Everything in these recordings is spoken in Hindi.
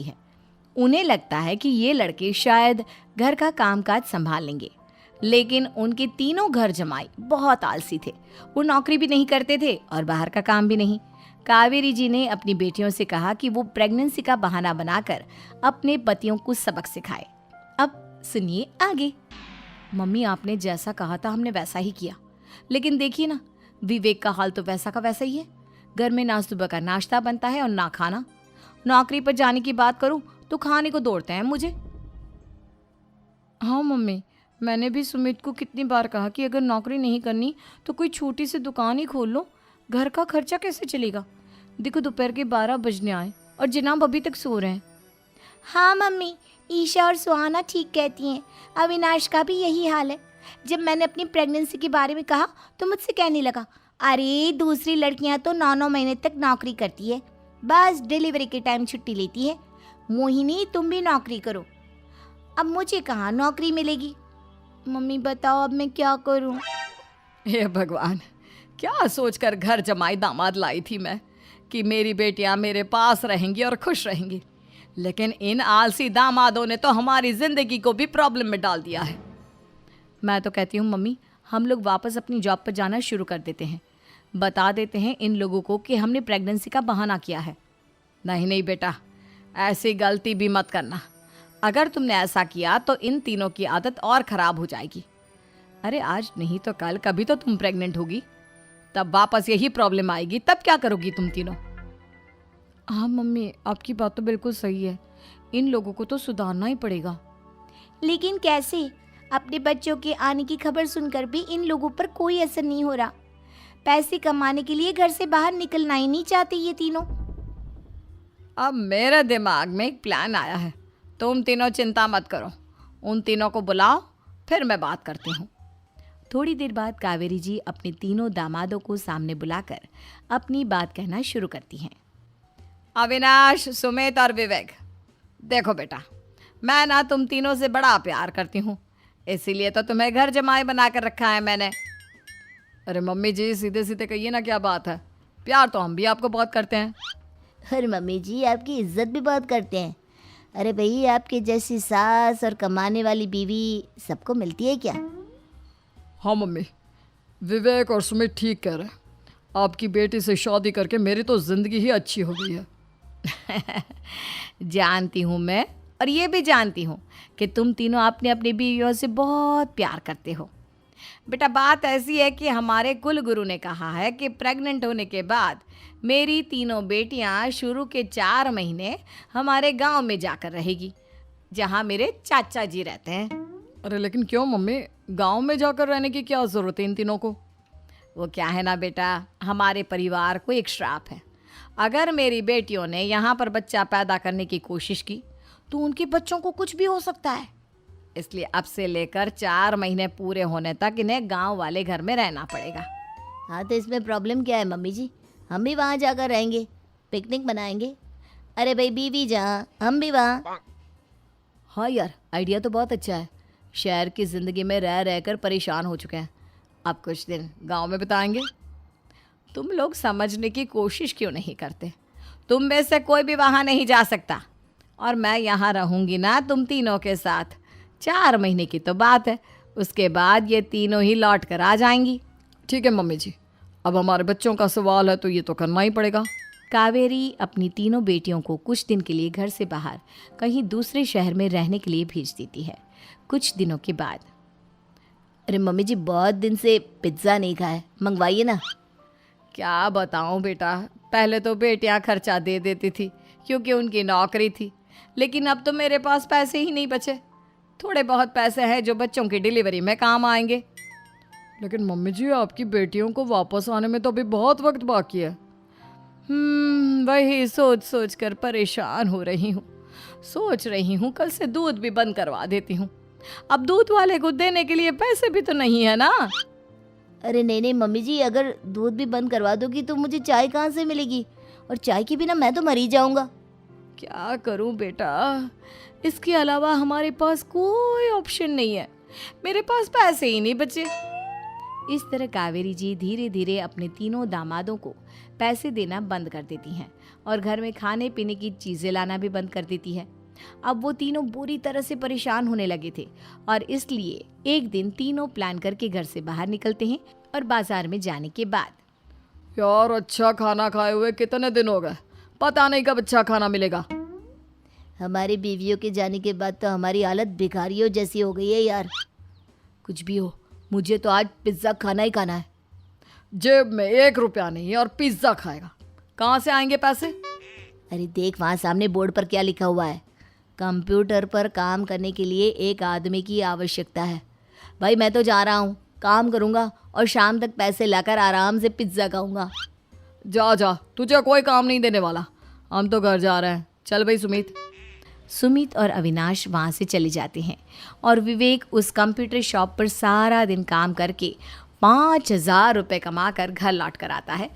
है। उन्हें लगता है कि ये लड़के शायद घर का कामकाज संभाल लेंगे, लेकिन उनके तीनों घर जमाई बहुत आलसी थे। वो नौकरी भी नहीं करते थे और बाहर का काम भी नहीं। कावेरी जी ने अपनी बेटियों से कहा कि वो प्रेगनेंसी का बहाना बनाकर अपने पतियों को सबक सिखाए। अब सुनिए आगे। मम्मी, आपने जैसा कहा था हमने वैसा ही किया, लेकिन देखिए ना, विवेक का हाल तो वैसा का वैसा ही है। घर में ना सुबह का नाश्ता बनता है और ना खाना। नौकरी पर जाने की बात करूं तो खाने को दौड़ते हैं मुझे। हाँ मम्मी, मैंने भी सुमित को कितनी बार कहा कि अगर नौकरी नहीं करनी तो कोई छोटी सी दुकान ही खोल लो, घर का खर्चा कैसे चलेगा। देखो दोपहर के 12 बजने आए और जनाब अभी तक सो रहे हैं। हाँ मम्मी, ईशा और सुहाना ठीक कहती हैं। अविनाश का भी यही हाल है। जब मैंने अपनी प्रेगनेंसी के बारे में कहा तो मुझसे कहने लगा, अरे दूसरी लड़कियां तो 9-9 महीने तक नौकरी करती है, बस डिलीवरी के टाइम छुट्टी लेती है। मोहिनी, तुम भी नौकरी करो। अब मुझे कहाँ नौकरी मिलेगी। मम्मी बताओ अब मैं क्या करूँ। हे भगवान, क्या सोचकर घर जमाई दामाद लाई थी मैं कि मेरी बेटियां मेरे पास रहेंगी और खुश रहेंगी, लेकिन इन आलसी दामादों ने तो हमारी जिंदगी को भी प्रॉब्लम में डाल दिया है। मैं तो कहती हूँ मम्मी, हम लोग वापस अपनी जॉब पर जाना शुरू कर देते हैं। बता देते हैं इन लोगों को कि हमने प्रेगनेंसी का बहाना किया है। नहीं नहीं बेटा, ऐसी गलती भी मत करना। अगर तुमने ऐसा किया तो इन तीनों की आदत और ख़राब हो जाएगी। अरे आज नहीं तो कल कभी तो तुम प्रेग्नेंट होगी, तब वापस यही प्रॉब्लम आएगी। तब क्या करोगी तुम तीनों। हाँ मम्मी, आपकी बात तो बिल्कुल सही है। इन लोगों को तो सुधारना ही पड़ेगा। लेकिन कैसे? अपने बच्चों के आने की खबर सुनकर भी इन लोगों पर कोई असर नहीं हो रहा। पैसे कमाने के लिए घर से बाहर निकलना ही नहीं चाहते ये तीनों। अब मेरे दिमाग में एक प्लान आया है। तुम तीनों चिंता मत करो, उन तीनों को बुलाओ, फिर मैं बात करती हूँ। थोड़ी देर बाद कावेरी जी अपने तीनों दामादों को सामने बुलाकर अपनी बात कहना शुरू करती हैं। अविनाश, सुमित और विवेक, देखो बेटा, मैं ना तुम तीनों से बड़ा प्यार करती हूँ, इसीलिए तो तुम्हें घर जमाई बना कर रखा है मैंने। अरे मम्मी जी, सीधे सीधे कहिए ना, क्या बात है। प्यार तो हम भी आपको बहुत करते हैं। अरे मम्मी जी, आपकी इज्जत भी बहुत करते हैं। अरे भाई, आपके जैसी सास और कमाने वाली बीवी सबको मिलती है क्या? हाँ मम्मी, विवेक और सुमित ठीक कह रहे हैं। आपकी बेटी से शादी करके मेरी तो ज़िंदगी ही अच्छी हो गई है। जानती हूँ मैं, और ये भी जानती हूँ कि तुम तीनों अपने अपनी बीवियों से बहुत प्यार करते हो। बेटा, बात ऐसी है कि हमारे कुल गुरु ने कहा है कि प्रेग्नेंट होने के बाद मेरी तीनों बेटियां शुरू के 4 महीने हमारे गांव में जाकर रहेगी, जहां मेरे चाचा जी रहते हैं। अरे लेकिन क्यों मम्मी, गांव में जाकर रहने की क्या ज़रूरत है इन तीनों को। वो क्या है ना बेटा, हमारे परिवार को एक श्राप है। अगर मेरी बेटियों ने यहाँ पर बच्चा पैदा करने की कोशिश की तो उनके बच्चों को कुछ भी हो सकता है। इसलिए अब से लेकर 4 महीने पूरे होने तक इन्हें गांव वाले घर में रहना पड़ेगा। हाँ तो इसमें प्रॉब्लम क्या है मम्मी जी? हम भी वहाँ जाकर रहेंगे, पिकनिक मनाएंगे। अरे भाई, बीवी जहाँ हम भी वहाँ। हाँ यार, आइडिया तो बहुत अच्छा है। शहर की ज़िंदगी में रह रहकर परेशान हो चुके हैं, अब कुछ दिन गांव में बिताएंगे। तुम लोग समझने की कोशिश क्यों नहीं करते। तुम में से कोई भी वहाँ नहीं जा सकता, और मैं यहाँ रहूँगी ना तुम तीनों के साथ। 4 महीने की तो बात है, उसके बाद ये तीनों ही लौट कर आ जाएंगी। ठीक है मम्मी जी, अब हमारे बच्चों का सवाल है तो ये तो करना ही पड़ेगा। कावेरी अपनी तीनों बेटियों को कुछ दिन के लिए घर से बाहर कहीं दूसरे शहर में रहने के लिए भेज देती है। कुछ दिनों के बाद, अरे मम्मी जी, बहुत दिन से पिज्ज़ा नहीं खाया, मंगवाइए ना। क्या बताऊं बेटा, पहले तो बेटियां खर्चा दे देती थी क्योंकि उनकी नौकरी थी, लेकिन अब तो मेरे पास पैसे ही नहीं बचे। थोड़े बहुत पैसे हैं जो बच्चों की डिलीवरी में काम आएंगे। लेकिन मम्मी जी, आपकी बेटियों को वापस आने में तो अभी बहुत वक्त बाकी है। वही सोच सोच कर परेशान हो रही हूँ। सोच रही हूँ कल से दूध भी बंद करवा देती हूँ। अब दूध वाले को देने के लिए पैसे भी तो नहीं है ना। अरे नहीं नहीं मम्मी जी, अगर दूध भी बंद करवा दोगी तो मुझे चाय कहाँ से मिलेगी? और चाय के बिना मैं तो मर ही जाऊंगा। क्या करूं बेटा, इसके अलावा हमारे पास कोई ऑप्शन नहीं है। मेरे पास पैसे ही नहीं बचे। इस तरह कावेरी जी धीरे धीरे अपने तीनों दामादों को पैसे देना बंद कर देती हैं और घर में खाने पीने की चीज़ें लाना भी बंद कर देती है। अब वो तीनों बुरी तरह से परेशान होने लगे थे और इसलिए एक दिन तीनों प्लान करके घर से बाहर निकलते हैं और बाजार में जाने के बाद यार अच्छा खाना खाए हुए कितने दिन हो गए, पता नहीं कब अच्छा खाना मिलेगा। हमारी बीवियों के जाने के बाद तो हमारी हालत भिखारियों जैसी हो गई है यार। कुछ भी हो, मुझे तो आज पिज्ज़ा खाना ही खाना है। जेब में 1 रुपया नहीं है और पिज्ज़ा खाएगा, कहाँ से आएंगे पैसे? अरे देख वहाँ सामने बोर्ड पर क्या लिखा हुआ है, कंप्यूटर पर काम करने के लिए एक आदमी की आवश्यकता है। भाई मैं तो जा रहा हूँ, काम करूँगा और शाम तक पैसे लाकर आराम से पिज्ज़ा खाऊंगा। जा जा, तुझे कोई काम नहीं देने वाला, हम तो घर जा रहे हैं। चल भाई सुमित। सुमित और अविनाश वहाँ से चले जाते हैं और विवेक उस कंप्यूटर शॉप पर सारा दिन काम करके 5,000 रुपये कमा कर घर लौट कर आता है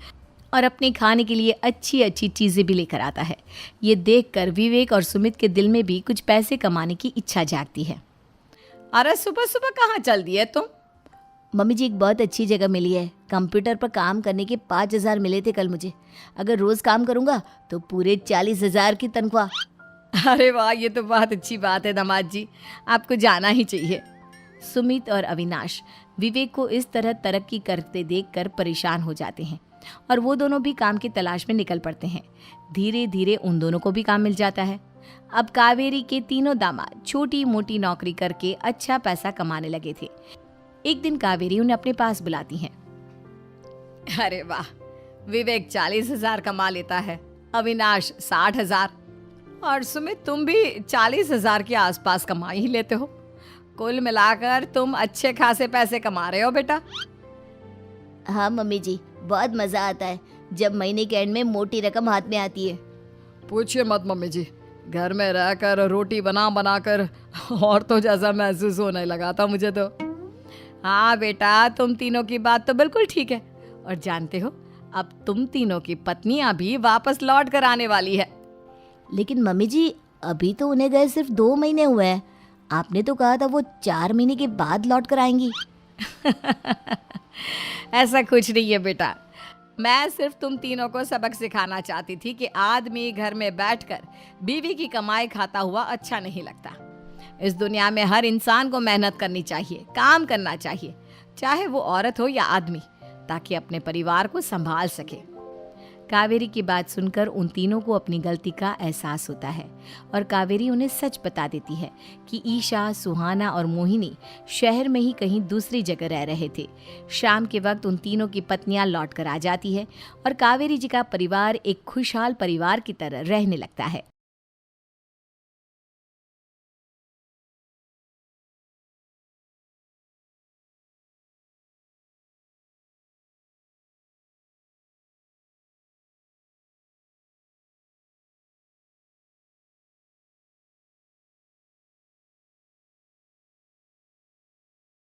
और अपने खाने के लिए अच्छी अच्छी चीज़ें भी लेकर आता है। ये देखकर विवेक और सुमित के दिल में भी कुछ पैसे कमाने की इच्छा जागती है। अरे सुबह सुबह कहाँ चल दिए तुम? मम्मी जी एक बहुत अच्छी जगह मिली है, कंप्यूटर पर काम करने के 5,000 मिले थे कल मुझे। अगर रोज़ काम करूँगा तो पूरे 40,000 की तनख्वाह। अरे वाह, ये तो बहुत अच्छी बात है दामाद जी, आपको जाना ही चाहिए। सुमित और अविनाश विवेक को इस तरह तरक्की करते देखकर परेशान हो जाते हैं और वो दोनों भी काम की तलाश में निकल पड़ते हैं। धीरे धीरे उन दोनों को भी काम मिल जाता है। अब कावेरी के तीनों दामाद छोटी मोटी नौकरी करके अच्छा पैसा कमाने लगे थे। एक दिन कावेरी उन्हें अपने पास बुलाती हैं। अरे वाह, विवेक 40,000 कमा लेता है, अविनाश 60,000 और सुमित तुम भी 40,000 के आसपास कमा ही लेते हो। कुल मिलाकर तुम अच्छे खासे पैसे कमा रहे हो बेटा। हाँ मम्मी जी, बहुत मज़ा आता है जब महीने के एंड में मोटी रकम हाथ में आती है। पूछिए मत मम्मी जी, घर में रहकर रोटी बना बना कर और तो जैसा महसूस होने लगा था मुझे तो। हाँ बेटा, तुम तीनों की बात तो बिल्कुल ठीक है। और जानते हो, अब तुम तीनों की पत्नियां भी वापस लौट कर आने वाली है। लेकिन मम्मी जी अभी तो उन्हें गए सिर्फ 2 महीने हुए हैं, आपने तो कहा था वो 4 महीने के बाद लौट कर आएंगी। ऐसा कुछ नहीं है बेटा, मैं सिर्फ तुम तीनों को सबक सिखाना चाहती थी कि आदमी घर में बैठकर बीवी की कमाई खाता हुआ अच्छा नहीं लगता। इस दुनिया में हर इंसान को मेहनत करनी चाहिए, काम करना चाहिए, चाहे वो औरत हो या आदमी, ताकि अपने परिवार को संभाल सके। कावेरी की बात सुनकर उन तीनों को अपनी गलती का एहसास होता है और कावेरी उन्हें सच बता देती है कि ईशा, सुहाना और मोहिनी शहर में ही कहीं दूसरी जगह रह रहे थे। शाम के वक्त उन तीनों की पत्नियां लौट कर आ जाती है और कावेरी जी का परिवार एक खुशहाल परिवार की तरह रहने लगता है।